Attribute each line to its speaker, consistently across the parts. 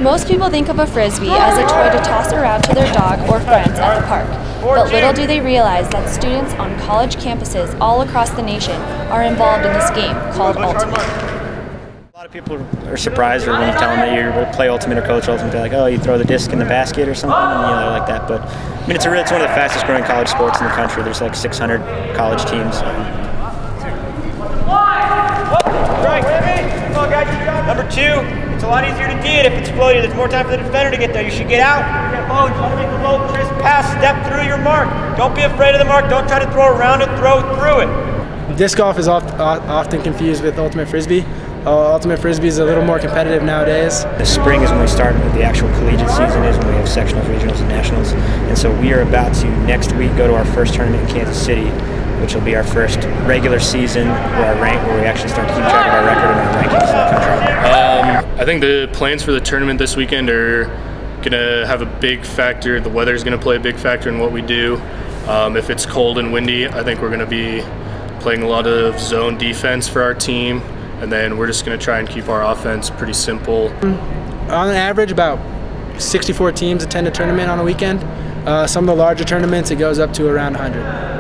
Speaker 1: Most people think of a frisbee as a toy to toss around to their dog or friends at the park. But little do they realize that students on college campuses all across the nation are involved in this game called Ultimate.
Speaker 2: A lot of people are surprised when you tell them that you play Ultimate or coach Ultimate. They're like, oh, you throw the disc in the basket or something, and they're like that. But I mean, it's one of the fastest growing college sports in the country. There's like 600 college teams.
Speaker 3: Number 2, it's a lot easier to D it if it's floaty. There's more time for the defender to get there. You should get out, get low, try to make a low, crisp pass, step through your mark. Don't be afraid of the mark. Don't try to throw around it, throw through it.
Speaker 4: Disc golf is often confused with Ultimate Frisbee. Ultimate Frisbee is a little more competitive nowadays.
Speaker 2: The spring is when we start the actual collegiate season, is when we have sectionals, regionals, and nationals. And so we are about to, next week, go to our first tournament in Kansas City, which will be our first regular season where we actually start to keep track of our record and our rankings in the country.
Speaker 5: I think the plans for the tournament this weekend are going to have a big factor. The weather is going to play a big factor in what we do. If it's cold and windy, I think we're going to be playing a lot of zone defense for our team, and then we're just going to try and keep our offense pretty simple.
Speaker 4: On average, about 64 teams attend a tournament on a weekend. Some of the larger tournaments, it goes up to around 100.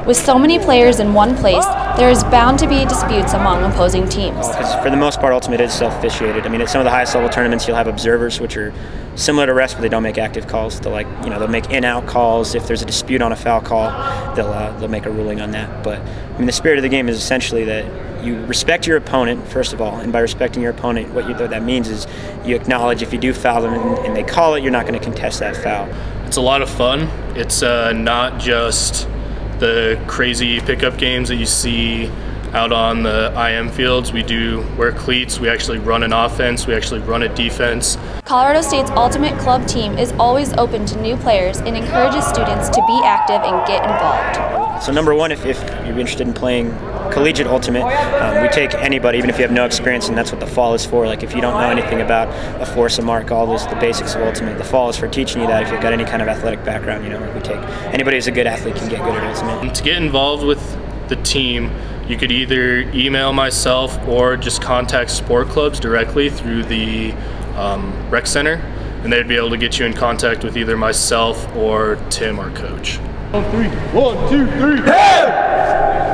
Speaker 1: With so many players in one place, there is bound to be disputes among opposing teams.
Speaker 2: Because for the most part, Ultimate is self-officiated. I mean, at some of the highest level tournaments, you'll have observers, which are similar to refs, but they don't make active calls. They'll make in-out calls. If there's a dispute on a foul call, they'll make a ruling on that. But I mean, the spirit of the game is essentially that you respect your opponent, first of all, and by respecting your opponent, what that means is you acknowledge if you do foul them and they call it, you're not going to contest that foul.
Speaker 5: It's a lot of fun. It's not just the crazy pickup games that you see out on the IM fields. We do wear cleats, we actually run an offense, we actually run a defense.
Speaker 1: Colorado State's Ultimate Club team is always open to new players and encourages students to be active and get involved.
Speaker 2: So number 1, if you're interested in playing collegiate Ultimate, we take anybody, even if you have no experience, and that's what the fall is for. Like if you don't know anything about a force, a mark, all the basics of Ultimate, the fall is for teaching you that. If you've got any kind of athletic background, we take anybody who's a good athlete can get good at Ultimate.
Speaker 5: To get involved with the team, you could either email myself or just contact sport clubs directly through the rec center, and they'd be able to get you in contact with either myself or Tim, our coach.
Speaker 3: 1, 2, 3, 1, 2, 3, hey!